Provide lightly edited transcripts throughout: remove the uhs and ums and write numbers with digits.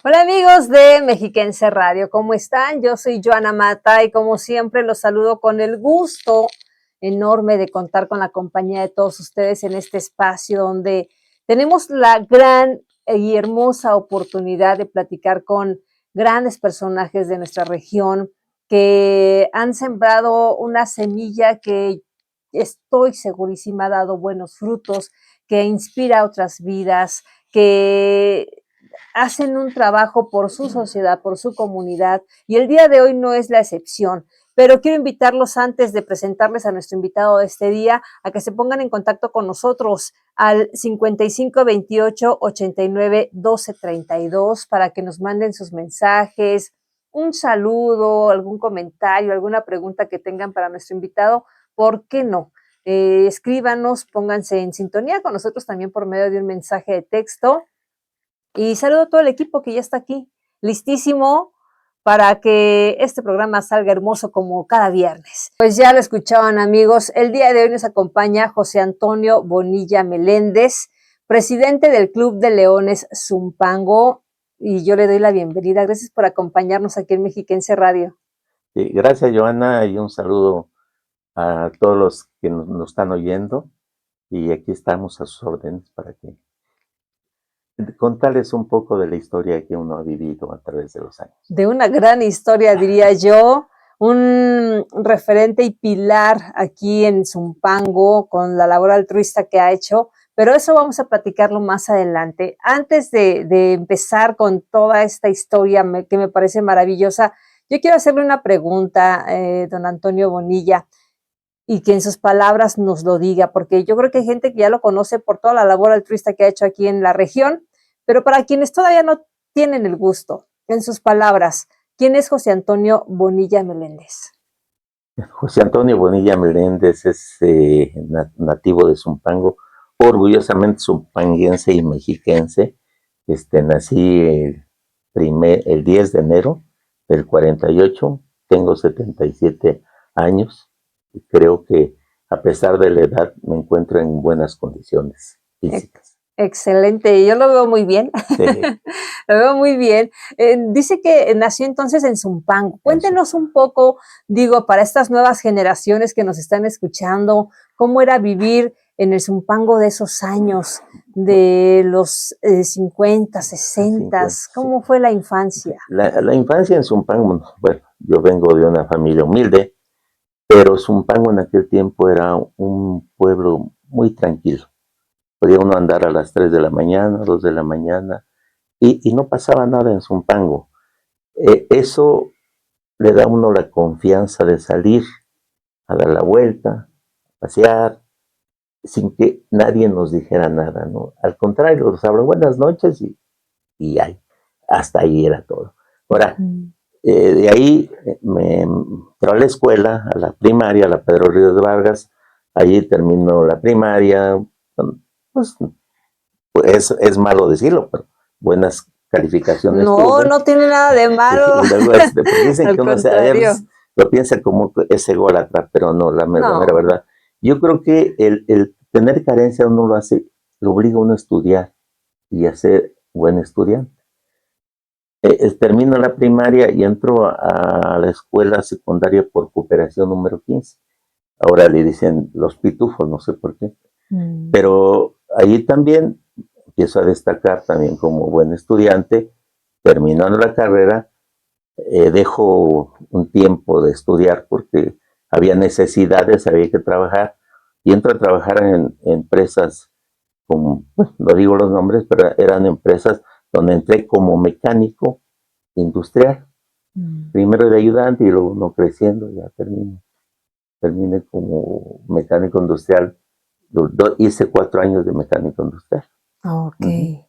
Hola amigos de Mexiquense Radio, ¿cómo están? Yo soy Joana Mata y como siempre los saludo con el gusto enorme de contar con la compañía de todos ustedes en este espacio donde tenemos la gran y hermosa oportunidad de platicar con grandes personajes de nuestra región que han sembrado una semilla que estoy segurísima ha dado buenos frutos, que inspira a otras vidas, que hacen un trabajo por su sociedad, por su comunidad, y el día de hoy no es la excepción. Pero quiero invitarlos antes de presentarles a nuestro invitado de este día a que se pongan en contacto con nosotros al 55 28 89 12 32 para que nos manden sus mensajes, un saludo, algún comentario, alguna pregunta que tengan para nuestro invitado. ¿Por qué no? Escríbanos, pónganse en sintonía con nosotros también por medio de un mensaje de texto. Y saludo a todo el equipo que ya está aquí, listísimo para que este programa salga hermoso como cada viernes. Pues ya lo escuchaban amigos, el día de hoy nos acompaña José Antonio Bonilla Meléndez, presidente del Club de Leones Zumpango, y yo le doy la bienvenida. Gracias por acompañarnos aquí en Mexiquense Radio. Sí, gracias, Joana, y un saludo a todos los que nos están oyendo. Y aquí estamos a sus órdenes para que contarles un poco de la historia que uno ha vivido a través de los años. De una gran historia, diría yo, un referente y pilar aquí en Zumpango con la labor altruista que ha hecho, pero eso vamos a platicarlo más adelante. Antes de empezar con toda esta historia que me parece maravillosa, yo quiero hacerle una pregunta, don Antonio Bonilla, y que en sus palabras nos lo diga, porque yo creo que hay gente que ya lo conoce por toda la labor altruista que ha hecho aquí en la región, pero para quienes todavía no tienen el gusto, en sus palabras, ¿quién es José Antonio Bonilla Meléndez? José Antonio Bonilla Meléndez es nativo de Zumpango, orgullosamente zumpanguense y mexiquense. Nací el 10 de enero del 48, tengo 77 años y creo que a pesar de la edad me encuentro en buenas condiciones físicas. Excelente, yo lo veo muy bien. Sí. Lo veo muy bien. Dice que nació entonces en Zumpango. Cuéntenos un poco, digo, para estas nuevas generaciones que nos están escuchando, cómo era vivir en el Zumpango de esos años, de los 50, 60, ¿cómo fue la infancia? La infancia en Zumpango, bueno, yo vengo de una familia humilde, pero Zumpango en aquel tiempo era un pueblo muy tranquilo. Podía uno andar a las 3 de la mañana, 2 de la mañana, y no pasaba nada en Zumpango. Eso le da a uno la confianza de salir a dar la vuelta, pasear, sin que nadie nos dijera nada, ¿no? Al contrario, nos hablan buenas noches y hasta ahí era todo. Ahora, de ahí me entré a la escuela, a la primaria, a la Pedro Ríos de Vargas. Allí terminó la primaria. Pues es malo decirlo, pero buenas calificaciones tuve. No tiene nada de malo. Sí, luego porque dicen que uno lo piensa como ese ególatra, pero no, la mera verdad. Yo creo que el tener carencia uno lo obliga a uno a estudiar y a ser buen estudiante. Termino la primaria y entro a la escuela secundaria por cooperación número 15. Ahora le dicen los pitufos, no sé por qué. Pero allí también empiezo a destacar también como buen estudiante. Terminando la carrera, dejo un tiempo de estudiar porque había necesidades, había que trabajar. Y entro a trabajar en empresas, como, no digo los nombres, pero eran empresas donde entré como mecánico industrial, primero de ayudante y luego no creciendo, ya terminé como mecánico industrial. Hice 4 años de mecánico industrial. Ok.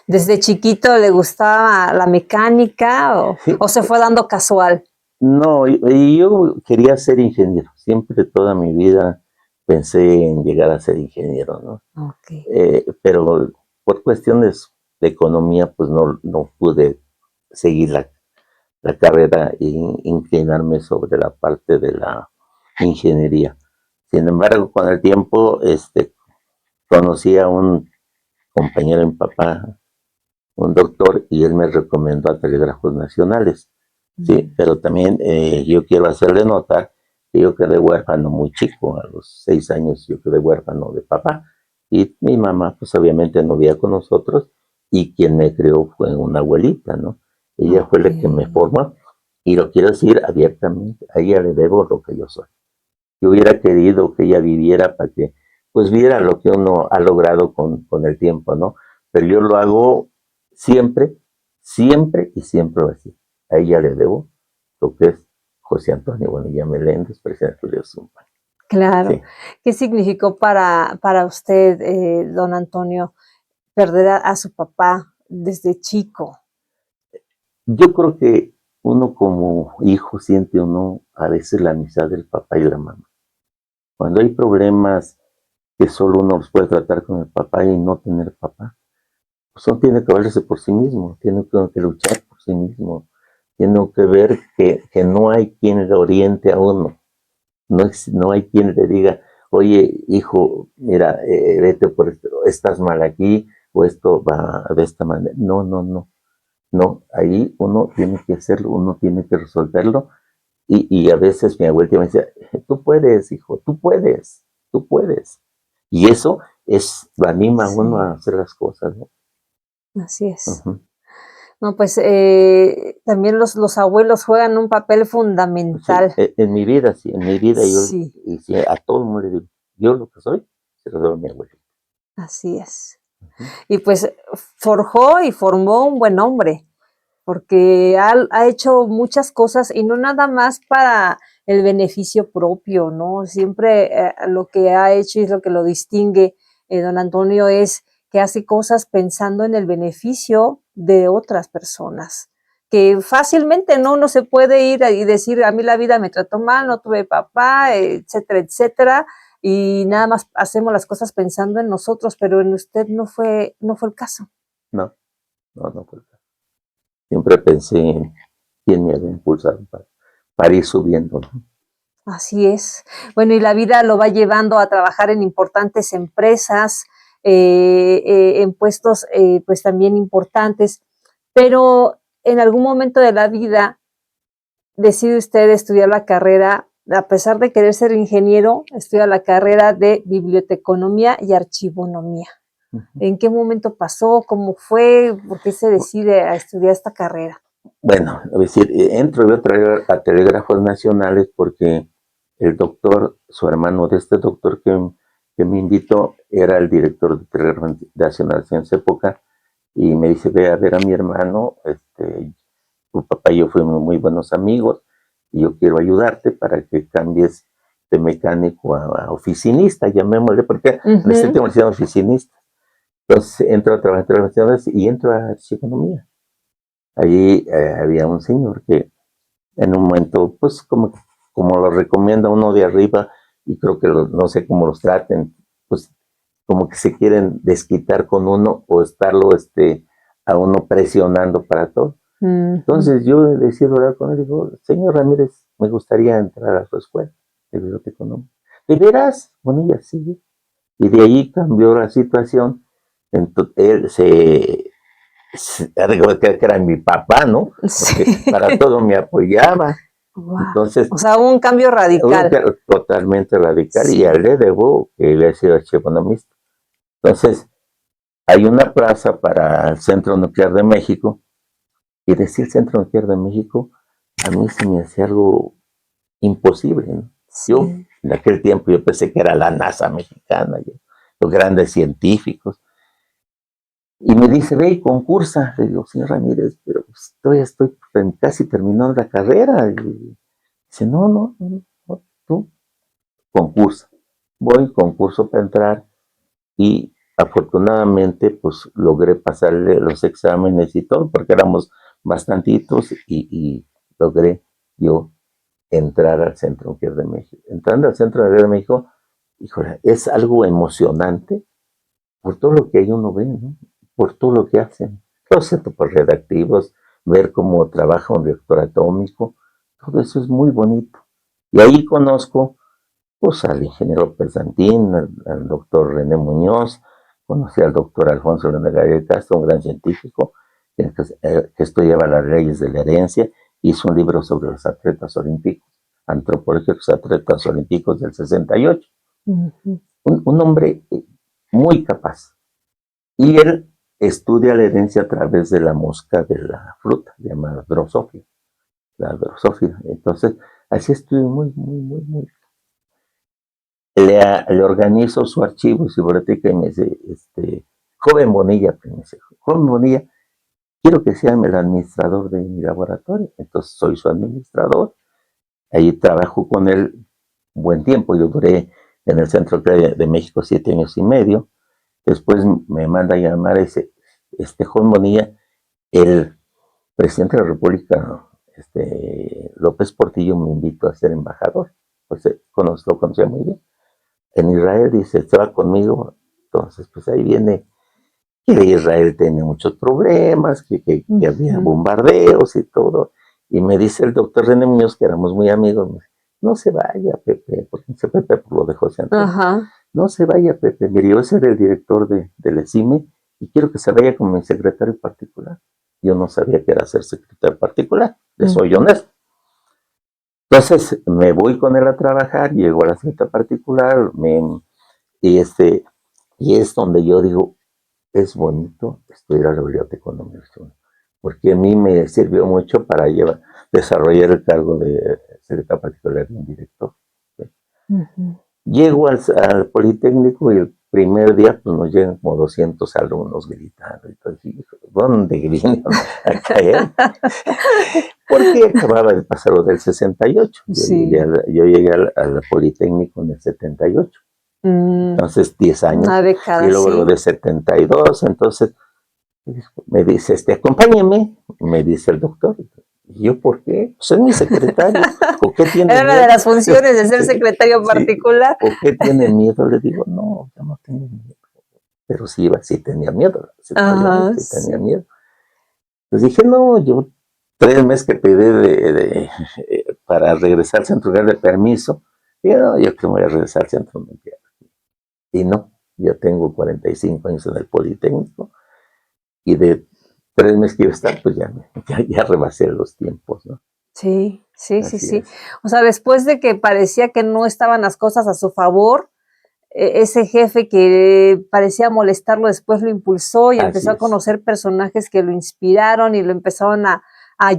¿Desde chiquito le gustaba la mecánica o se fue dando casual? No, yo quería ser ingeniero. Siempre, toda mi vida, pensé en llegar a ser ingeniero, ¿no? Okay. Pero por cuestiones de economía, pues no pude seguir la carrera e inclinarme sobre la parte de la ingeniería. Sin embargo, con el tiempo, conocí a un compañero de mi papá, un doctor, y él me recomendó a Telégrafos Nacionales. Sí, pero también yo quiero hacerle notar que yo quedé huérfano muy chico, a los 6 años yo quedé huérfano de papá, y mi mamá pues obviamente no vivía con nosotros, y quien me crió fue una abuelita, ¿no? Ella fue la que me formó, y lo quiero decir abiertamente, a ella le debo lo que yo soy. Yo hubiera querido que ella viviera para que pues viera lo que uno ha logrado con el tiempo, ¿no? Pero yo lo hago siempre, siempre y siempre así. A ella le debo lo que es José Antonio Bonilla Meléndez, presidente de Zumba. Claro. Sí. ¿Qué significó para usted, don Antonio, perder a su papá desde chico? Yo creo que uno como hijo siente uno a veces la amistad del papá y la mamá. Cuando hay problemas que solo uno los puede tratar con el papá y no tener papá, pues uno tiene que valerse por sí mismo, tiene que luchar por sí mismo, tiene que ver que no hay quien le oriente a uno, no hay quien le diga, oye, hijo, mira, vete por esto, estás mal aquí, o esto va de esta manera. No, no, no, no, ahí uno tiene que hacerlo, uno tiene que resolverlo, y a veces mi abuelita me decía, tú puedes, hijo, tú puedes, tú puedes. Y eso lo anima a uno a hacer las cosas, ¿no? Así es. No, pues también los abuelos juegan un papel fundamental. Sí, en mi vida, sí, en mi vida sí. Y a todo el mundo le digo, yo lo que soy, se lo doy a mi abuelita. Así es. Y pues forjó y formó un buen hombre, porque ha hecho muchas cosas y no nada más para el beneficio propio, ¿no? Siempre lo que ha hecho y es lo que lo distingue, don Antonio, es que hace cosas pensando en el beneficio de otras personas, que fácilmente no se puede ir y decir, a mí la vida me trató mal, no tuve papá, etcétera, etcétera, y nada más hacemos las cosas pensando en nosotros, pero en usted no fue el caso. No fue el caso. Siempre pensé en quién me había impulsado para ir subiendo, ¿no? Así es. Bueno, y la vida lo va llevando a trabajar en importantes empresas, en puestos pues también importantes, pero en algún momento de la vida decide usted estudiar la carrera, a pesar de querer ser ingeniero, estudia la carrera de biblioteconomía y archivonomía. ¿En qué momento pasó? ¿Cómo fue? ¿Por qué se decide a estudiar esta carrera? Bueno, es decir, entro yo a Telégrafos Nacionales porque el doctor, su hermano de este doctor que me invitó, era el director de Telégrafos Nacionales en esa época, y me dice, ve a ver a mi hermano, tu papá y yo fuimos muy buenos amigos, y yo quiero ayudarte para que cambies de mecánico a oficinista, llamémosle, porque en ese tiempo decían oficinista. Entonces entro a trabajar en Telégrafos Nacionales y entro a Archivonomía. Allí había un señor que en un momento, pues como lo recomienda uno de arriba, y creo que no sé cómo los traten, pues como que se quieren desquitar con uno o estarlo a uno presionando para todo. Entonces yo decido hablar con él y digo, señor Ramírez, me gustaría entrar a su escuela de biblioteconomía. ¿De veras? Bonilla, sí. Y de ahí cambió la situación. Entonces, él que era mi papá, ¿no? Porque para todo me apoyaba. Wow. Entonces, o sea, hubo un cambio radical. Totalmente radical, sí. Y a él le debo que él ha sido archivonomista. Entonces, hay una plaza para el Centro Nuclear de México, y decir Centro Nuclear de México, a mí se me hacía algo imposible, ¿no? Sí. Yo, en aquel tiempo, yo pensé que era la NASA mexicana, los grandes científicos. Y me dice, ve y concursa. Le digo, señor Ramírez, pero todavía estoy casi terminando la carrera. Y dice, no, tú concursa. Voy, concurso para entrar, y afortunadamente pues logré pasarle los exámenes y todo, porque éramos bastantitos, y logré yo entrar al Centro Nuclear de México. Entrando al Centro Nuclear de México, híjole, es algo emocionante por todo lo que ahí uno ve, ¿no? Por todo lo que hacen, los etopos redactivos, ver cómo trabaja un reactor atómico, todo eso es muy bonito. Y ahí conozco pues al ingeniero Pesantín, al doctor René Muñoz, conocí al doctor Alfonso León de Castro, un gran científico, que estudiaba las leyes de la herencia, hizo un libro sobre los atletas olímpicos, antropología de los atletas olímpicos del 68. Un hombre muy capaz. Y él estudia la herencia a través de la mosca de la fruta, llamada drosófila. La drosófila. Entonces, así estudió muy. Le organizo su archivo y su biblioteca y me dice, joven Bonilla, joven Bonilla, quiero que sea el administrador de mi laboratorio. Entonces soy su administrador. Ahí trabajo con él un buen tiempo. Yo duré en el Centro de México 7 años y medio. Después me manda a llamar joven Bonilla, el presidente de la República, López Portillo, me invitó a ser embajador. Pues lo conocía muy bien. En Israel, dice, estaba conmigo. Entonces, pues ahí viene que Israel tiene muchos problemas, que había bombardeos y todo. Y me dice el doctor René Muñoz, que éramos muy amigos, no se vaya, Pepe, porque Pepe por lo de José Antonio. No se vaya, Pepe. Mire, yo ser el director del ESIME y quiero que se vaya como mi secretario particular. Yo no sabía que era ser secretario particular, le soy honesto. Entonces me voy con él a trabajar, llego a la secretaría particular, y es donde yo digo, es bonito estudiar a la biblioteca de universidad, porque a mí me sirvió mucho para desarrollar el cargo de secretario particular de un director. ¿Sí? Llego al Politécnico y el primer día pues, nos llegan como 200 alumnos gritando. Y todo, ¿dónde vinieron a caer? Porque acababa de pasar lo del 68. Sí. Yo llegué al Politécnico en el 78. Entonces, 10 años. Una década, y luego lo de 72. Entonces, me dice, acompáñeme, me dice el doctor. ¿Y yo por qué? Pues es mi secretario. ¿O qué tiene Era una de las funciones de ser secretario particular. ¿O qué tiene miedo? Le digo, no, yo no tengo miedo. Pero sí tenía miedo. Sí tenía miedo. Entonces dije, no, yo 3 meses que pedí para regresar al Centro Mundial de permiso. Y no, yo que voy a regresar al Centro Mundial. Y no, yo tengo 45 años en el Politécnico. Y de 3 meses que iba a estar, pues ya rebasé los tiempos, ¿no? Sí. O sea, después de que parecía que no estaban las cosas a su favor, ese jefe que parecía molestarlo después lo impulsó y empezó a conocer personajes que lo inspiraron y lo empezaron a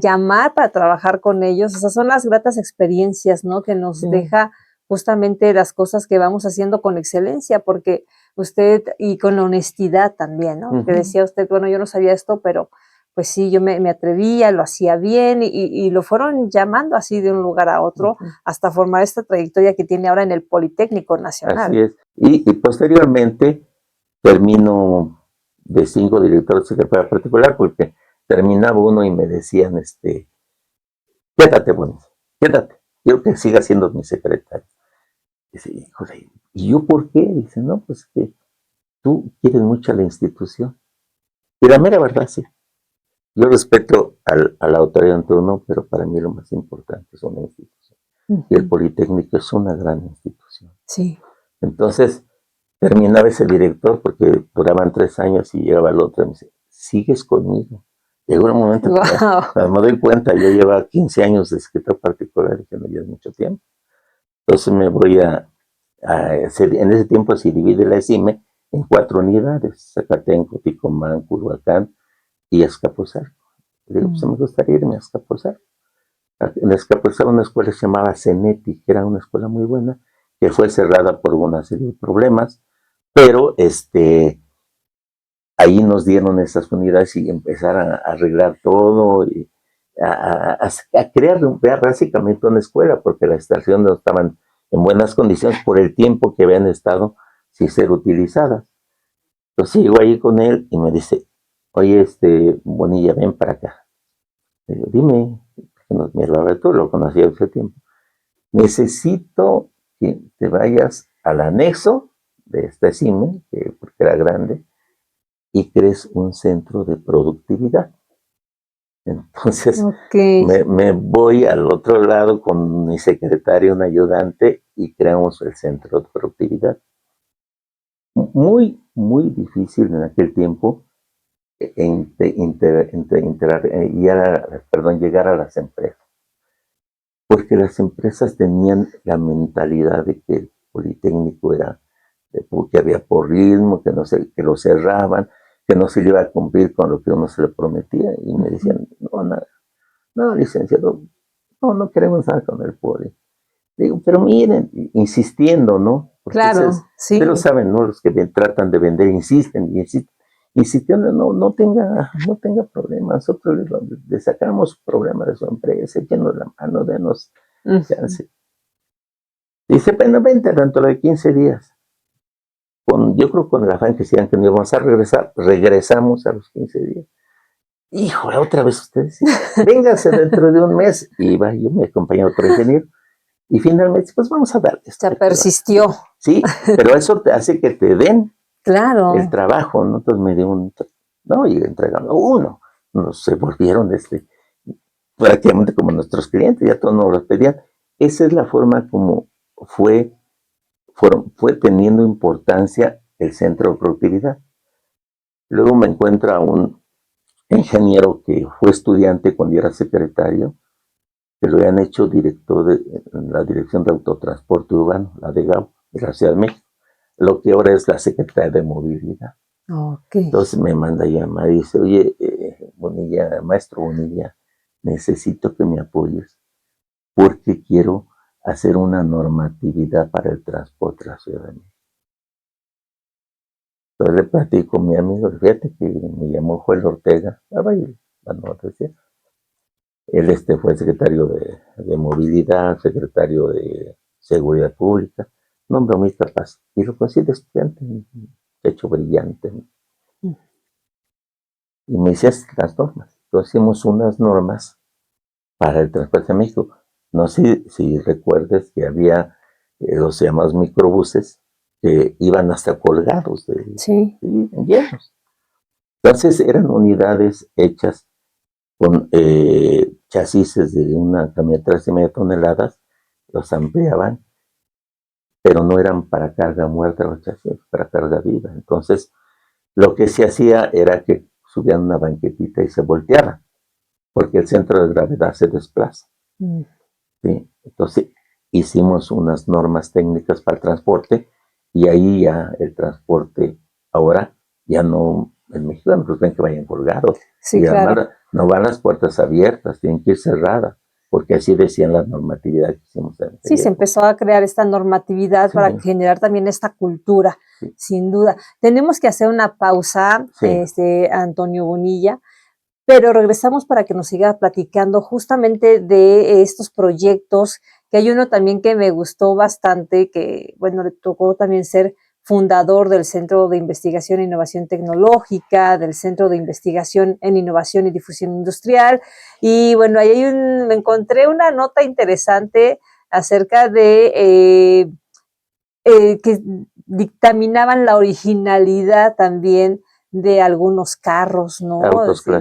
llamar para trabajar con ellos. O sea, son las gratas experiencias, ¿no? Que nos deja justamente las cosas que vamos haciendo con excelencia, porque usted, y con honestidad también, ¿no? Que decía usted, bueno, yo no sabía esto, pero pues sí, yo me atrevía, lo hacía bien y lo fueron llamando así de un lugar a otro hasta formar esta trayectoria que tiene ahora en el Politécnico Nacional. Así es. Y posteriormente termino de 5 directores de secretaría particular porque terminaba uno y me decían, quédate, bueno, quédate, quiero que sigas siendo mi secretario. Dice, híjole, ¿y yo por qué? Dice, no, pues que tú quieres mucho a la institución. Y la mera verdad, sí. Yo respeto a la autoridad en turno, pero para mí lo más importante es una institución. Y el Politécnico es una gran institución. Sí. Entonces, terminaba ese director porque duraban 3 años y llegaba el otro y me dice, ¿sigues conmigo? Llegó un momento que me doy cuenta, yo llevaba 15 años de secretario particular y que no lleva mucho tiempo. Entonces me voy en ese tiempo se divide la ESIME en 4 unidades, Zacatenco, Ticomán, Culhuacán y Azcapotzalco. Le digo, pues me gustaría irme a Azcapotzalco. En Azcapotzalco una escuela se llamaba CENETI, que era una escuela muy buena, que fue cerrada por una serie de problemas, pero ahí nos dieron esas unidades y empezaron a arreglar todo y a crear básicamente una escuela, porque las estaciones no estaban en buenas condiciones por el tiempo que habían estado sin ser utilizadas. Entonces llego ahí con él y me dice, oye, Bonilla, ven para acá. Le digo, dime, mi laboratorio lo conocía hace tiempo. Necesito que te vayas al anexo de esta CIME, porque era grande, y crees un centro de productividad. Entonces me voy al otro lado con mi secretario, un ayudante, y creamos el centro de productividad. Muy, muy difícil en aquel tiempo llegar a las empresas. Porque las empresas tenían la mentalidad de que el Politécnico era, que había porrismo, que lo cerraban, que no se iba a cumplir con lo que uno se le prometía. Y me decían, no, licenciado, no queremos nada con el Poli. Digo, pero miren, insistiendo, ¿no? Porque claro, sí. Pero saben, ¿no? Los que tratan de vender insisten, insistiendo, no tenga problemas. Nosotros le sacamos problemas de su empresa, échenos la mano, denos chance. Dice, bueno, vente dentro de 15 días. Yo creo con el afán que decían que no íbamos a regresar, regresamos a los 15 días. Híjole, otra vez ustedes, vénganse dentro de un mes. Y va, yo me acompañé a otro ingeniero. Y finalmente, pues vamos a darle. Se persistió. Sí, pero eso te hace que te den claro el trabajo, ¿no? Entonces me dio y entregando uno. Se volvieron prácticamente como nuestros clientes, ya todos nos los pedían. Esa es la forma como fue teniendo importancia el centro de productividad. Luego me encuentra un ingeniero que fue estudiante cuando yo era secretario, que lo habían hecho director de la Dirección de Autotransporte Urbano, la DGAU, de la Ciudad de México, lo que ahora es la Secretaría de Movilidad. Okay. Entonces me manda a llamar y dice, oye, Bonilla, maestro Bonilla, necesito que me apoyes porque quiero hacer una normatividad para el transporte de la Ciudad de México. Entonces le platico con mi amigo, fíjate que me llamó Joel Ortega, él fue secretario de Movilidad, secretario de Seguridad Pública, un hombre muy capaz. Y lo conocí de estudiante, un hecho brillante. Y me decía las normas. Entonces hicimos unas normas para el transporte de México. No sé si recuerdes que había los llamados microbuses que iban hasta colgados, llenos. Entonces eran unidades hechas con chasis de una camioneta de 3,5 toneladas, los ampliaban, pero no eran para carga muerta los chasis, para carga viva. Entonces, lo que se hacía era que subían una banquetita y se volteaban, porque el centro de gravedad se desplaza. ¿Sí? Entonces, hicimos unas normas técnicas para el transporte y ahí ya el transporte ahora ya no, en México no ven que vayan colgados. Sí, y claro. No van las puertas abiertas, tienen que ir cerradas, porque así decían las normatividades que hicimos. Sí, se empezó a crear esta normatividad para generar también esta cultura, sin duda. Tenemos que hacer una pausa, Antonio Bonilla, pero regresamos para que nos siga platicando justamente de estos proyectos, que hay uno también que me gustó bastante, que, bueno, le tocó también ser fundador del Centro de Investigación e Innovación Tecnológica, del Centro de Investigación en Innovación y Difusión Industrial, y bueno, ahí me encontré una nota interesante acerca de que dictaminaban la originalidad también de algunos carros, ¿no?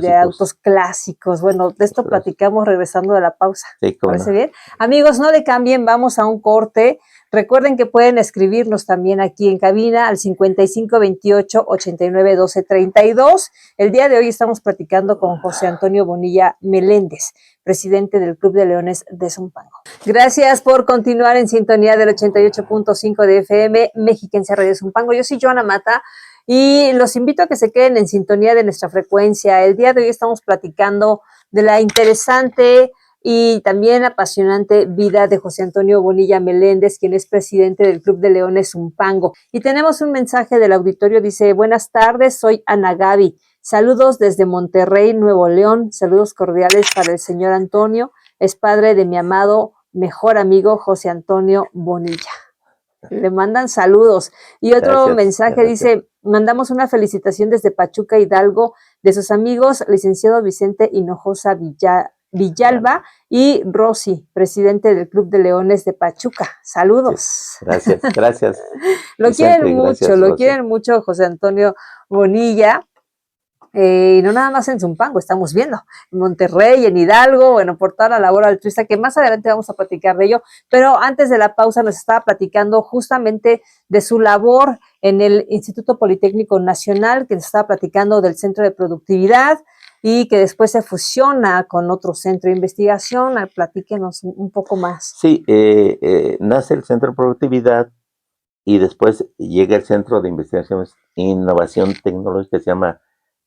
De autos clásicos. Bueno, de esto platicamos regresando de la pausa. Sí, ¿Parece bien? Amigos, no le cambien, vamos a un corte. Recuerden que pueden escribirnos también aquí en cabina al 5528-891232. El día de hoy estamos platicando con José Antonio Bonilla Meléndez, presidente del Club de Leones de Zumpango. Gracias por continuar en sintonía del 88.5 de FM, Mexiquense Radio Zumpango. Yo soy Joana Mata y los invito a que se queden en sintonía de nuestra frecuencia. El día de hoy estamos platicando de la interesante y también apasionante vida de José Antonio Bonilla Meléndez, quien es presidente del Club de Leones Zumpango. Y tenemos un mensaje del auditorio, dice, buenas tardes, soy Ana Gaby. Saludos desde Monterrey, Nuevo León. Saludos cordiales para el señor Antonio. Es padre de mi amado mejor amigo José Antonio Bonilla. Le mandan saludos. Y otro mensaje dice, mandamos una felicitación desde Pachuca, Hidalgo, de sus amigos, licenciado Vicente Hinojosa Villalba y Rosy, presidente del Club de Leones de Pachuca. Saludos. Gracias. Lo quieren mucho, José Antonio Bonilla. Y no nada más en Zumpango, estamos viendo en Monterrey, en Hidalgo, bueno, por toda la labor altruista, que más adelante vamos a platicar de ello, pero antes de la pausa nos estaba platicando justamente de su labor en el Instituto Politécnico Nacional, que nos estaba platicando del Centro de Productividad y que después se fusiona con otro centro de investigación. Platíquenos un poco más. Sí, nace el Centro de Productividad y después llega el Centro de Investigaciones e Innovación Tecnológica, que se llama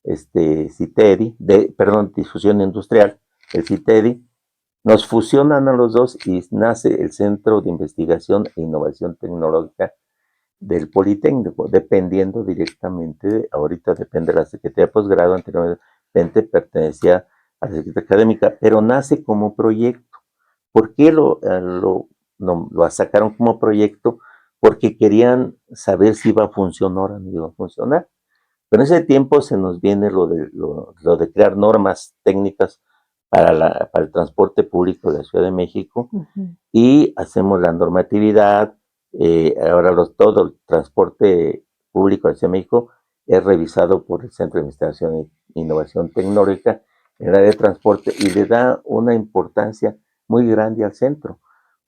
CITEDI, Difusión Industrial, el CITEDI. Nos fusionan a los dos y nace el Centro de Investigación e Innovación Tecnológica del Politécnico, dependiendo directamente, ahorita depende de la Secretaría de Posgrado, anteriormente pertenecía a la Secretaría Académica, pero nace como proyecto. ¿Por qué lo sacaron como proyecto? Porque querían saber si iba a funcionar o no iba a funcionar. Pero en ese tiempo se nos viene lo de crear normas técnicas para el transporte público de la Ciudad de México, y hacemos la normatividad. Ahora todo el transporte público de la Ciudad de México es revisado por el Centro de Investigación e Innovación Tecnológica en el área de transporte, y le da una importancia muy grande al centro,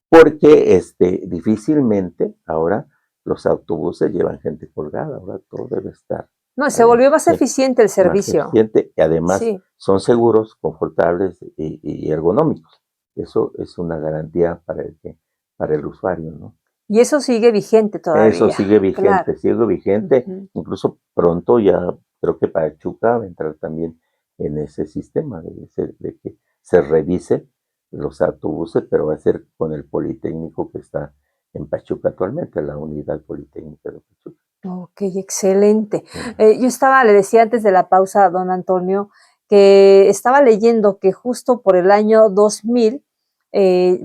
porque difícilmente ahora los autobuses llevan gente colgada, ahora todo debe estar. No, se volvió más eficiente el servicio. Más eficiente, y además son seguros, confortables y ergonómicos. Eso es una garantía para el usuario, ¿no? Y eso sigue vigente todavía. Eso sigue vigente, claro. Incluso pronto ya creo que Pachuca va a entrar también en ese sistema de que se revise los autobuses, pero va a ser con el Politécnico que está en Pachuca actualmente, la unidad Politécnica de Pachuca. Ok, excelente. Le decía antes de la pausa a don Antonio, que estaba leyendo que justo por el año 2000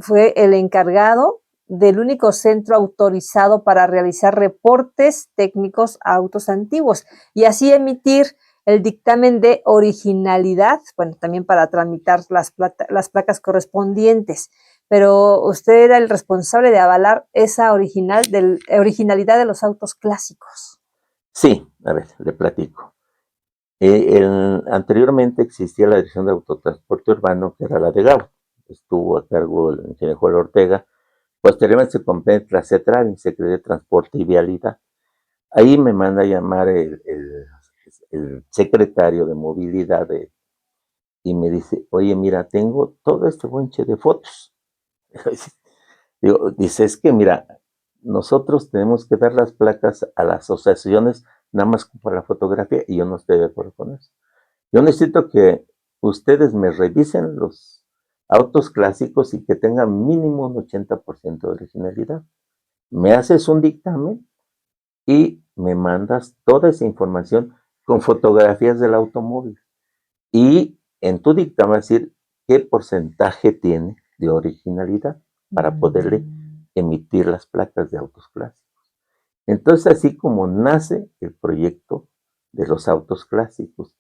fue el encargado del único centro autorizado para realizar reportes técnicos a autos antiguos y así emitir el dictamen de originalidad, bueno, también para tramitar las placas correspondientes. Pero usted era el responsable de avalar esa originalidad de los autos clásicos. Sí, a ver, le platico. Anteriormente existía la Dirección de Autotransporte Urbano, que era la de GAO. Estuvo a cargo el ingeniero Joel Ortega. Posteriormente se comprende la CETRAVI, Secretaría de Transporte y Vialidad. Ahí me manda a llamar el secretario de Movilidad y me dice, oye, mira, tengo todo este bonche de fotos. Dice, es que mira, nosotros tenemos que dar las placas a las asociaciones nada más por la fotografía, y yo no estoy de acuerdo con eso. Yo necesito que ustedes me revisen los autos clásicos y que tengan mínimo un 80% de originalidad. Me haces un dictamen y me mandas toda esa información con fotografías del automóvil. Y en tu dictamen decir qué porcentaje tiene de originalidad para poderle emitir las placas de autos clásicos. Entonces, así como nace el proyecto de los autos clásicos.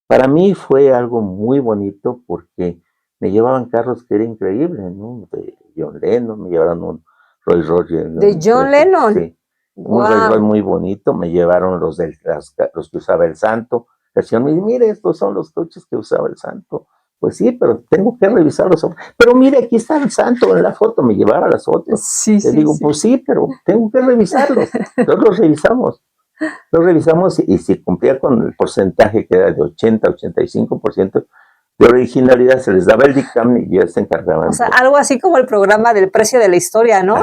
Para mí fue algo muy bonito porque me llevaban carros que era increíble, ¿no? De John Lennon, me llevaron un Rolls Royce. ¿De John Lennon? Sí, un Rolls Royce muy bonito. Me llevaron los que usaba el Santo. El señor me dice, mire, estos son los coches que usaba el Santo. Pues sí, pero tengo que revisarlos. Pero mire, aquí está el Santo en la foto, me llevaba las fotos. Sí, Le digo, pues sí, pero tengo que revisarlos. Entonces los revisamos. Lo revisamos y si cumplía con el porcentaje que era de 80-85% de originalidad, se les daba el dictamen y ya se encargaban. O sea, algo así como el programa del precio de la historia, ¿no?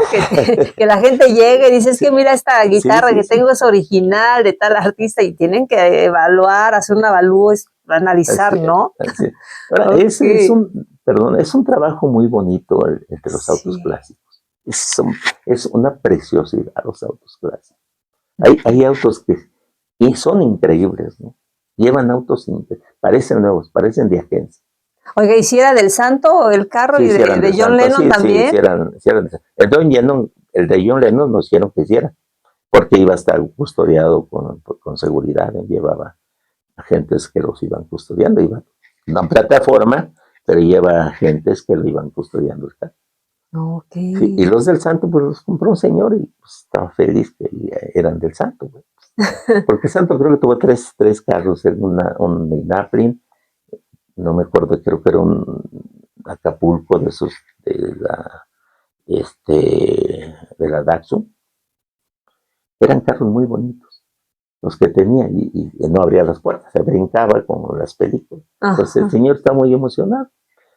Que la gente llegue y dice, es que mira esta guitarra que tengo es original de tal artista, y tienen que evaluar, hacer un avalúo, analizar, ¿no? Así. Ahora, es un trabajo muy bonito entre los autos clásicos. Es una preciosidad los autos clásicos. Hay autos que son increíbles, ¿no? Llevan autos, parecen nuevos, parecen de agencia. Oiga, ¿y si era del Santo el carro y de John Lennon también? Sí, eran. El de John Lennon nos hicieron que hiciera, porque iba a estar custodiado con seguridad, llevaba agentes que los iban custodiando, iba una plataforma, pero lleva agentes que lo iban custodiando el carro. Okay. Sí, y los del Santo, pues los compró un señor y pues, estaba feliz que eran del Santo. Pues, Porque Santo creo que tuvo tres carros, un Inaplin, no me acuerdo, creo que era un Acapulco de esos, de la Datsun. Eran carros muy bonitos, los que tenía, y no abría las puertas, se brincaba como las películas. Entonces el señor está muy emocionado.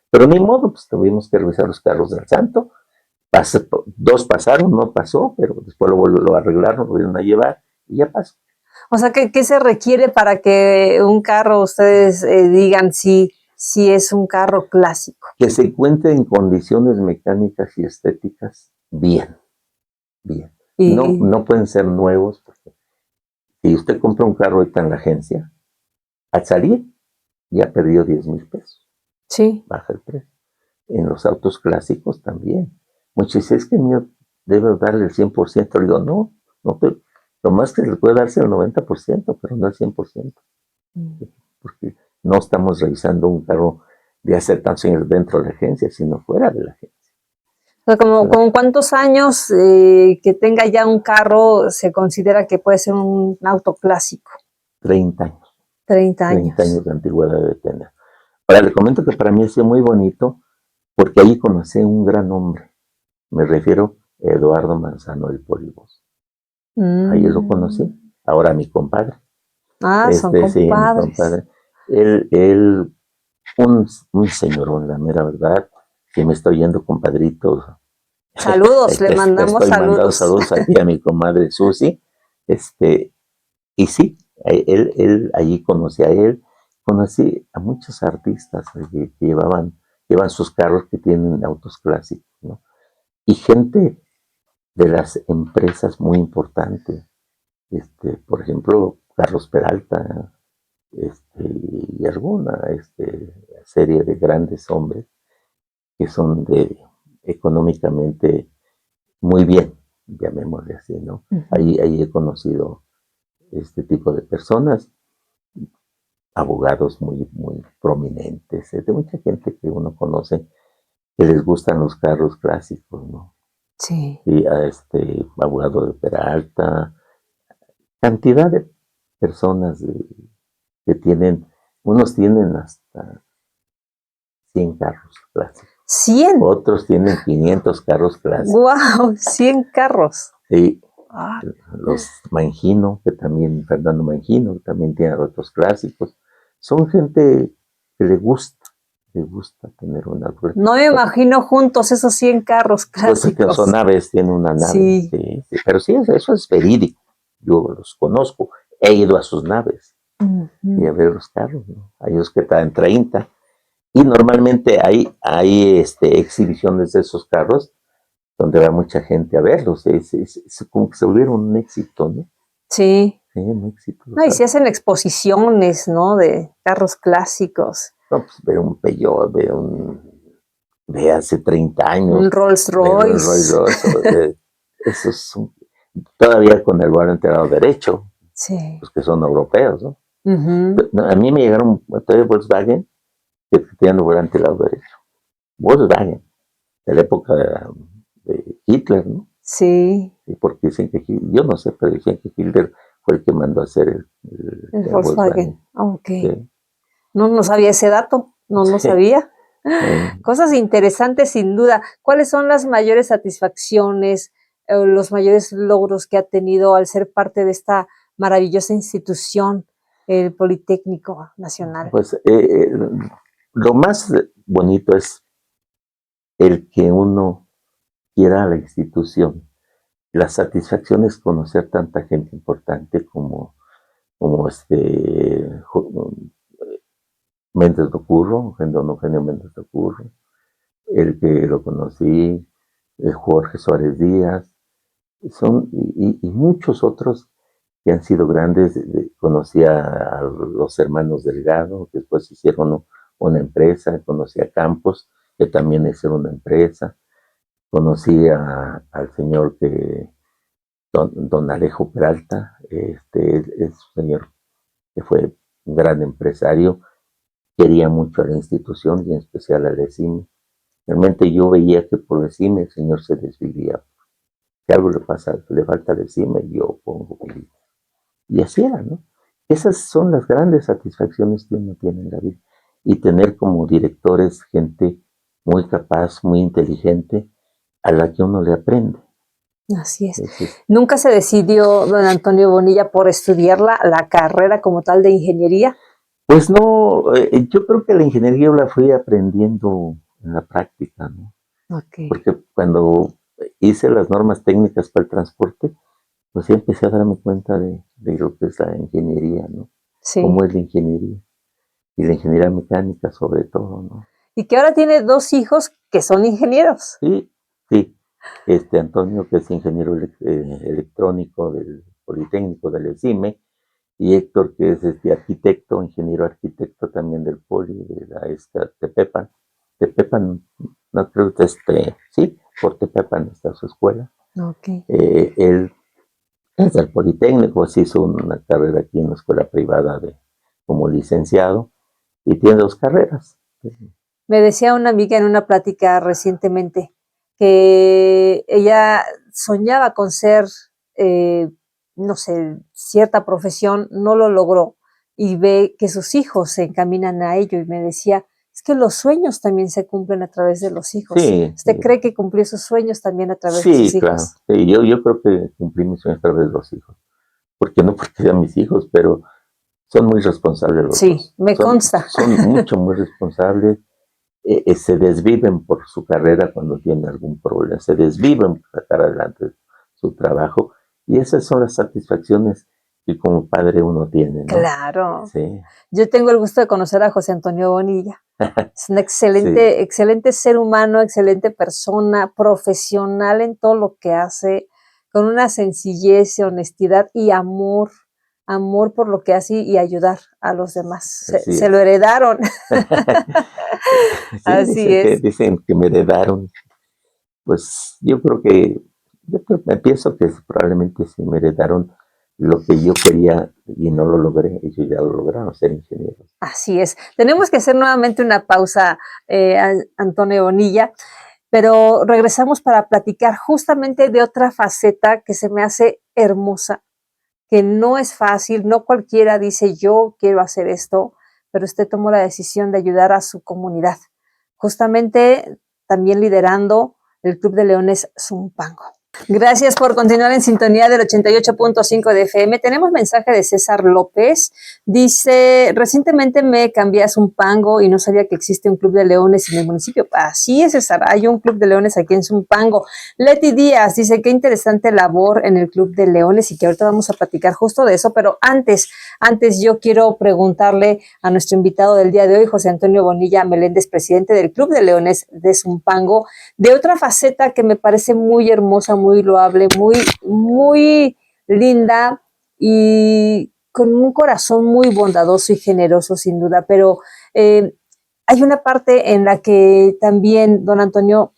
Pero ni modo, pues tuvimos que revisar los carros del Santo. Dos pasaron, no pasó, pero después lo arreglaron, lo volvieron a llevar y ya pasó. O sea, ¿qué se requiere para que un carro, ustedes digan si es un carro clásico? Que se encuentre en condiciones mecánicas y estéticas bien. No pueden ser nuevos, porque si usted compra un carro ahorita en la agencia, al salir ya perdió 10,000 pesos. Sí. Baja el precio. En los autos clásicos también. Muchos dicen, es que el mío debe darle el 100%. Le digo, no, lo más que le puede darse el 90%, pero no el 100%. Porque no estamos revisando un carro de hace tantos años dentro de la agencia, sino fuera de la agencia. O sea, ¿con cuántos años que tenga ya un carro se considera que puede ser un auto clásico? 30 años. 30 años. 30 años de antigüedad debe tener. Ahora, le comento que para mí ha sido muy bonito porque ahí conocí un gran hombre. Me refiero a Eduardo Manzano del Polibos. Ahí lo conocí. Ahora mi compadre. Son compadres. Sí, mi compadre. Él un señorón, la mera verdad, que me estoy yendo, compadrito. Saludos, le mandamos saludos aquí a mi comadre Susi. Y sí, allí conocí a él, conocí a muchos artistas que llevan sus carros que tienen autos clásicos, ¿no? Y gente de las empresas muy importantes, por ejemplo, Carlos Peralta, y alguna serie de grandes hombres que son económicamente muy bien, llamémosle así, ¿no? Ahí he conocido este tipo de personas, abogados muy prominentes, de mucha gente que uno conoce que les gustan los carros clásicos, ¿no? Sí. Y a abogado de Peralta, cantidad de personas que unos tienen hasta 100 carros clásicos. 100. Otros tienen 500 carros clásicos. ¡Wow! 100 carros. Sí. Los Mangino, Fernando Mangino, que también tiene otros clásicos. Son gente que le gusta tener una. No me imagino juntos esos 100 carros clásicos. Pues que son naves, tienen una nave. Sí. Sí. Pero sí, eso es verídico. Yo los conozco. He ido a sus naves y a ver los carros, ¿no? Hay los que traen 30. Y normalmente hay exhibiciones de esos carros donde va mucha gente a verlos. Es como que se volvieron un éxito, ¿no? Sí. Sí, un éxito. No, y se hacen exposiciones, ¿no? De carros clásicos. No, pues ve un Peugeot, ve hace 30 años. Un Rolls Royce. Esos son todavía con el volante del lado derecho. Sí. Pues que son europeos, ¿no? A mí me llegaron todavía Volkswagen que tenían el volante del lado derecho. Volkswagen, de la época de Hitler, ¿no? Sí. Porque dicen que yo no sé, pero dicen que Hitler fue el que mandó a hacer el Volkswagen. Ok. Sí. No sabía ese dato, no lo sabía. Cosas interesantes sin duda. ¿Cuáles son las mayores satisfacciones o los mayores logros que ha tenido al ser parte de esta maravillosa institución, el Politécnico Nacional? Pues lo más bonito es el que uno quiera a la institución. La satisfacción es conocer tanta gente importante como Méndez de Ocurro, don Eugenio Méndez de Ocurro, el que lo conocí, Jorge Suárez Díaz, y muchos otros que han sido grandes. Conocí a los hermanos Delgado, que después hicieron una empresa. Conocí a Campos, que también hicieron una empresa. Conocí al señor don Alejo Peralta, es un señor que fue un gran empresario, quería mucho a la institución y en especial a la ESIME. Realmente yo veía que por la ESIME el señor se desvivía. Si algo le falta a la ESIME, yo pongo y así era, ¿no? Esas son las grandes satisfacciones que uno tiene en la vida. Y tener como directores gente muy capaz, muy inteligente, a la que uno le aprende. Así es. ¿Nunca se decidió, don Antonio Bonilla, por estudiar la carrera como tal de ingeniería? Pues no, yo creo que la ingeniería yo la fui aprendiendo en la práctica, ¿no? Okay. Porque cuando hice las normas técnicas para el transporte, pues sí empecé a darme cuenta de lo que es la ingeniería, ¿no? Sí. Cómo es la ingeniería. Y la ingeniería mecánica sobre todo, ¿no? Y que ahora tiene 2 hijos que son ingenieros. Sí, sí. Antonio, que es ingeniero electrónico del Politécnico del ECIME, y Héctor, que es arquitecto, ingeniero arquitecto también del Poli, de la Tepepan. Tepepan, no creo que sí, por Tepepan está su escuela. Okay. Él es del Politécnico, se hizo una carrera aquí en una escuela privada como licenciado, y tiene 2 carreras. Me decía una amiga en una plática recientemente que ella soñaba con ser, no sé, cierta profesión, no lo logró y ve que sus hijos se encaminan a ello y me decía, es que los sueños también se cumplen a través de los hijos. Sí. ¿Usted cree que cumplió sus sueños también a través de sus hijos? Claro. Sí, yo creo que cumplí mis sueños a través de los hijos. Porque no porque sean mis hijos, pero son muy responsables los dos. Sí, me consta. Son muy responsables. Se desviven por su carrera cuando tienen algún problema, se desviven por sacar adelante su trabajo, y esas son las satisfacciones que como padre uno tiene, ¿no? Claro. Sí. Yo tengo el gusto de conocer a José Antonio Bonilla. Es un excelente, sí, excelente ser humano, excelente persona, profesional en todo lo que hace, con una sencillez, honestidad y amor por lo que hace y ayudar a los demás. Se lo heredaron. Sí, así es. Dicen que me heredaron. Pues yo pienso que probablemente sí me heredaron lo que yo quería y no lo logré, ellos ya lo lograron, ser ingenieros. Así es. Tenemos que hacer nuevamente una pausa, Antonio Bonilla, pero regresamos para platicar justamente de otra faceta que se me hace hermosa, que no es fácil, no cualquiera dice yo quiero hacer esto, pero usted tomó la decisión de ayudar a su comunidad, justamente también liderando el Club de Leones Zumpango. Gracias por continuar en sintonía del 88.5 de FM. Tenemos mensaje de César López. Dice, recientemente me cambié a Zumpango y no sabía que existe un club de leones en el municipio. Así es, César, hay un club de leones aquí en Zumpango. Leti Díaz dice, qué interesante labor en el club de leones y que ahorita vamos a platicar justo de eso, pero antes yo quiero preguntarle a nuestro invitado del día de hoy, José Antonio Bonilla Meléndez, presidente del Club de Leones de Zumpango, de otra faceta que me parece muy hermosa, muy loable, muy linda y con un corazón muy bondadoso y generoso sin duda, pero hay una parte en la que también don Antonio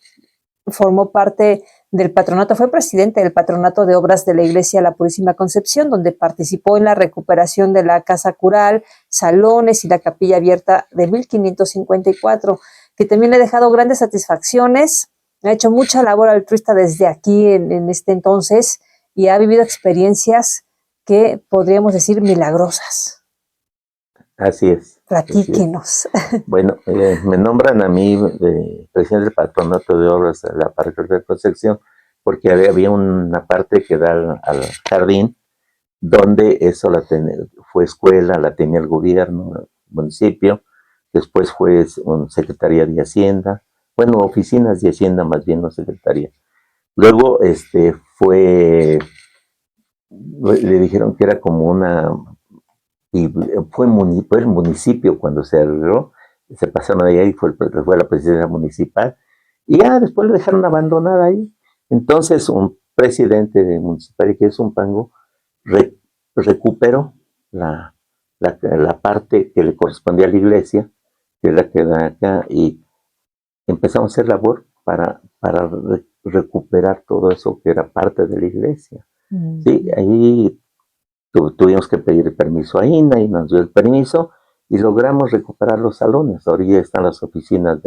formó parte del patronato, fue presidente del patronato de obras de la Iglesia La Purísima Concepción, donde participó en la recuperación de la casa cural, salones y la capilla abierta de 1554, que también le ha dejado grandes satisfacciones. Ha hecho mucha labor altruista desde aquí en este entonces y ha vivido experiencias que podríamos decir milagrosas. Así es. Platíquenos. Así es. Bueno, me nombran a mí presidente del patronato de obras de la Parque de Concepción porque había una parte que da al jardín donde eso fue escuela, la tenía el gobierno, el municipio, después fue Secretaría de Hacienda, bueno, oficinas de Hacienda más bien, no secretaría. Luego le dijeron que era como y fue el municipio cuando se arregló, se pasaron ahí y fue la presidencia municipal, y ya después lo dejaron abandonada ahí. Entonces un presidente municipal, que es Zumpango, recuperó la parte que le correspondía a la iglesia, que es la que da acá, y empezamos a hacer labor para recuperar todo eso que era parte de la iglesia. Sí, ahí tuvimos que pedir permiso a INA y nos dio el permiso y logramos recuperar los salones. Ahora ya están las oficinas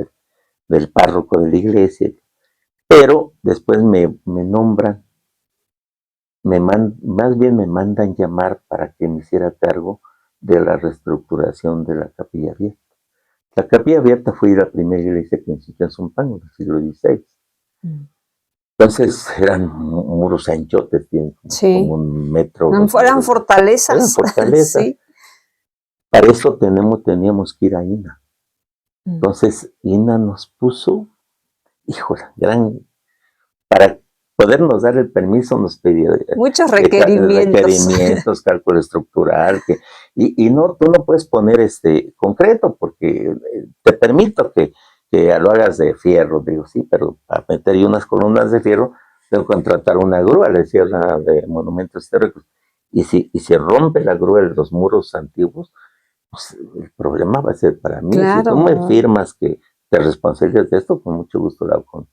del párroco de la iglesia, pero después me nombran más bien me mandan llamar para que me hiciera cargo de la reestructuración de la Capilla Abierta. La Capilla Abierta fue la primera iglesia que existió en Zumpango, en el siglo XVI. Entonces eran muros anchotes, tienen como 1 metro. Eran fortalezas. Eran fortalezas. Sí. Para eso teníamos que ir a INA. Entonces INA nos puso, híjole, para podernos dar el permiso nos pedía muchos requerimientos, cálculo estructural, y no, tú no puedes poner concreto, porque te permito que lo hagas de fierro. Digo, sí, pero para meter unas columnas de fierro tengo que contratar una grúa, le decía la de monumentos históricos, y si rompe la grúa de los muros antiguos, pues el problema va a ser para mí. Claro. Si tú me firmas que te responsabilizas de esto, con mucho gusto lo hago.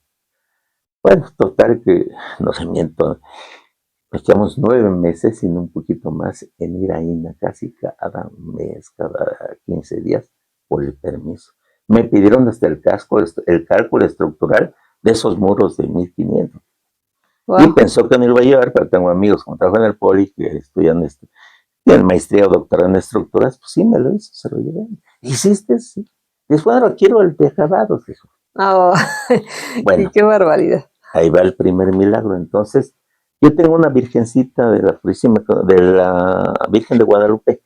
Bueno, total que, no se miento, echamos 9 meses, sino un poquito más, en ir a INA casi cada mes, cada 15 días, por el permiso. Me pidieron hasta el cálculo estructural de esos muros de 1500. Wow. Y pensó que no lo iba a llevar, pero tengo amigos como trabajo en el Poli que estudian en maestría o doctorado en estructuras. Pues sí, me lo hizo, se lo llevé. ¿Hiciste? Sí. Después, bueno, quiero el de acabados, dijo. Oh, bueno, qué barbaridad. Ahí va el primer milagro. Entonces, yo tengo una virgencita de la Virgen de Guadalupe,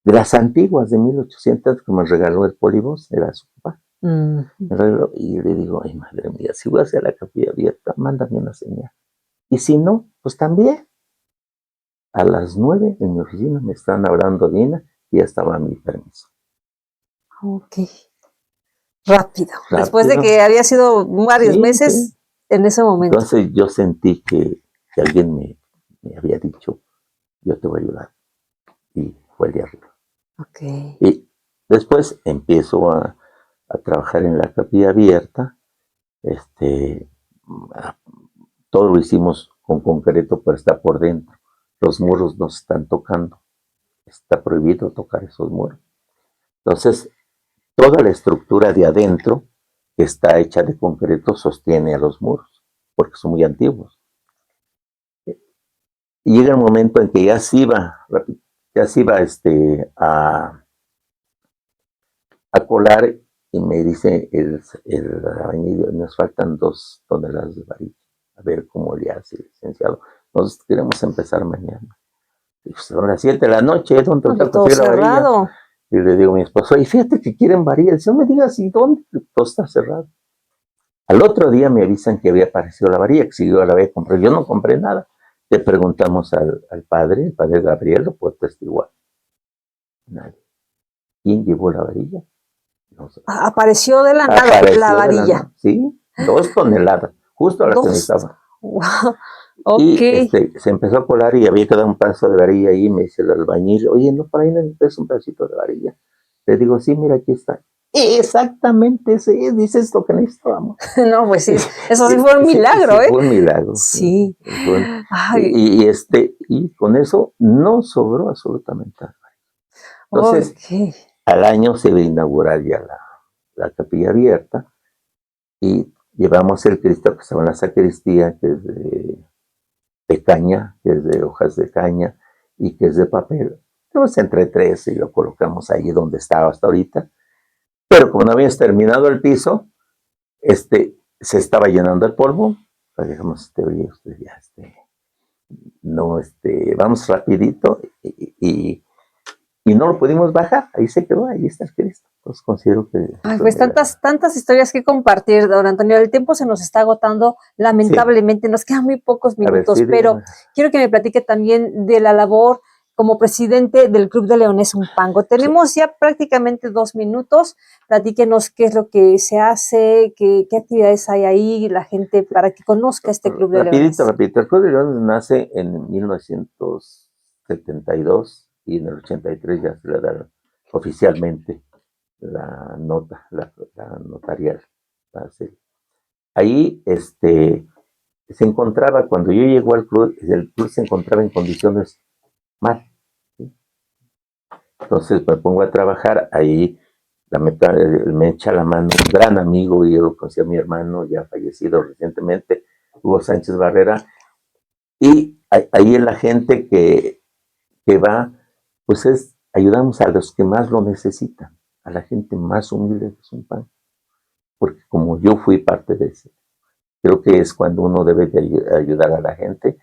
de las antiguas, de 1800, que me regaló el Polibos, era su papá. Y le digo, ay, madre mía, si voy a hacer la Capilla Abierta, mándame una señal. Y si no, pues también. A las 9 en mi oficina me están hablando de INA y ya estaba mi permiso. Ok. Rápido. Después de que había sido varios meses, sí. En ese momento. Entonces yo sentí que alguien me había dicho, yo te voy a ayudar. Y fue el de arriba. Okay. Y después empiezo a trabajar en la Capilla Abierta. Todo lo hicimos con concreto, pero está por dentro. Los muros no se están tocando. Está prohibido tocar esos muros. Entonces, toda la estructura de adentro, que está hecha de concreto, sostiene a los muros, porque son muy antiguos. Y llega el momento en que ya se iba a colar, y me dice el albañil, nos faltan 2 toneladas de varilla. A ver cómo le hace, licenciado. Nosotros queremos empezar mañana. Y pues, son las 7 de la noche, ¿dónde está todo la varilla? Y le digo a mi esposo, y fíjate que quieren varilla. Dice, no me digas, ¿y dónde? Todo está cerrado. Al otro día me avisan que había aparecido la varilla, que si yo la había comprado. Yo no compré nada. Le preguntamos al padre, el padre Gabriel, lo puede testiguar. Nadie. ¿Quién llevó la varilla? No sé. Apareció de la nada la varilla. Sí, 2 toneladas, justo a la que necesitaba. Wow. Okay. Y se empezó a colar y había quedado un pedazo de varilla ahí. Me dice el albañil, oye, no, por ahí necesitas un pedacito de varilla. Le digo, sí, mira, aquí está. Exactamente, sí, dices lo que necesitábamos. No, pues sí, eso sí fue un milagro, sí, fue un milagro. Sí. Y con eso no sobró absolutamente nada. Entonces, al año se iba a inaugurar ya la Capilla Abierta y llevamos el Cristo que estaba en la sacristía, que es de caña, que es de hojas de caña y que es de papel. Entonces, entre 3 y lo colocamos ahí donde estaba hasta ahorita. Pero como no habíamos terminado el piso, se estaba llenando el polvo. Pues dejamos vamos rapidito y no lo pudimos bajar. Ahí se quedó, ahí está el Cristo. Entonces considero que... Ay, pues tantas historias que compartir, don Antonio. El tiempo se nos está agotando, lamentablemente. Sí. Nos quedan muy pocos minutos, pero quiero que me platique también de la labor como presidente del Club de Leones Zumpango. Tenemos ya prácticamente 2 minutos. Platíquenos qué es lo que se hace, qué actividades hay ahí, la gente, para que conozca este Club de Leones. Rapidito. El Club de Leones nace en 1972 y en el 83 ya se le da oficialmente la nota, la notarial. Ahí se encontraba, cuando yo llego al club, el club se encontraba en condiciones mal. ¿Sí? Entonces me pongo a trabajar ahí, me echa la mano un gran amigo, y yo lo conocí a mi hermano, ya fallecido recientemente, Hugo Sánchez Barrera, Y ahí la gente que va, pues ayudamos a los que más lo necesitan, a la gente más humilde de Zumpango, porque como yo fui parte de ese, creo que es cuando uno debe de ayudar a la gente.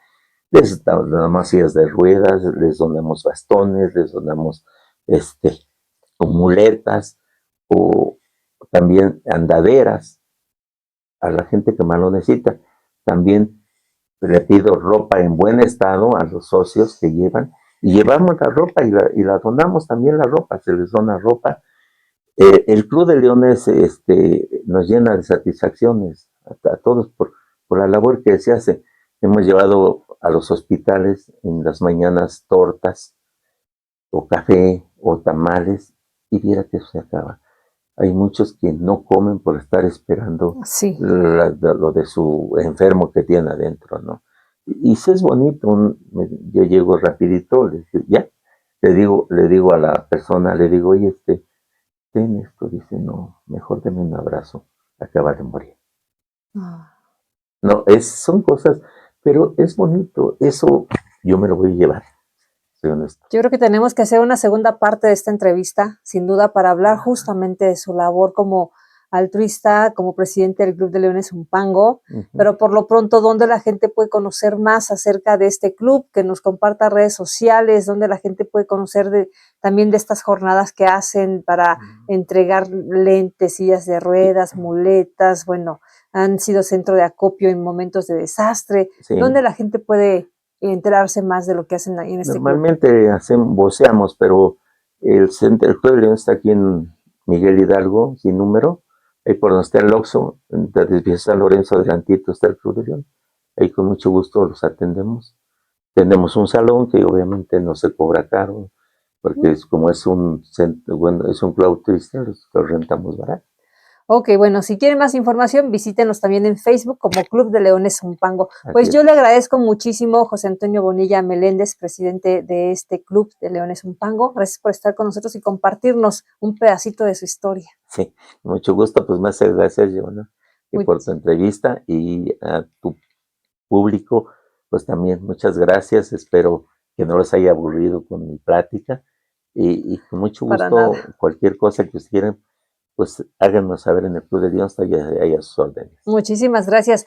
Les damos sillas de ruedas, les donamos bastones, les donamos o muletas o también andaderas a la gente que más lo necesita. También le pido ropa en buen estado a los socios que llevan y llevamos la ropa y la donamos también la ropa, se les dona ropa. El Club de Leones nos llena de satisfacciones a todos por la labor que se hace. Hemos llevado a los hospitales en las mañanas tortas o café o tamales y viera que eso se acaba. Hay muchos que no comen por estar esperando sí. lo de su enfermo que tiene adentro, ¿no? Y si es bonito, yo llego rapidito, ya, le digo a la persona, le digo, oye, ten esto, dice, no, mejor deme un abrazo, acaba de morir. Ah. No, son cosas, pero es bonito, eso yo me lo voy a llevar. Yo creo que tenemos que hacer una segunda parte de esta entrevista, sin duda, para hablar justamente de su labor como altruista, como presidente del Club de Leones Zumpango, pero por lo pronto, ¿dónde la gente puede conocer más acerca de este club? Que nos comparta redes sociales, donde la gente puede conocer también de estas jornadas que hacen para entregar lentes, sillas de ruedas, muletas, bueno, han sido centro de acopio en momentos de desastre. Sí. ¿Dónde la gente puede enterarse más de lo que hacen ahí en este Normalmente club? voceamos, pero el Club de León está aquí en Miguel Hidalgo, sin número, ahí por donde está el Oxxo, desde San Lorenzo adelantito está el Club de León, ahí con mucho gusto los atendemos. Tenemos un salón que obviamente no se cobra caro, porque como es un centro, bueno, es un club turista, lo rentamos barato. Ok, bueno, si quieren más información, visítenos también en Facebook como Club de Leones Zumpango. Pues yo le agradezco muchísimo, José Antonio Bonilla Meléndez, presidente de este Club de Leones Zumpango. Gracias por estar con nosotros y compartirnos un pedacito de su historia. Sí, mucho gusto, pues más gracias, Giovanna, y por tu entrevista y a tu público, pues también muchas gracias. Espero que no les haya aburrido con mi plática y con mucho gusto, cualquier cosa que ustedes quieran, pues háganos saber en el Club de León, ahí a sus órdenes. Muchísimas gracias.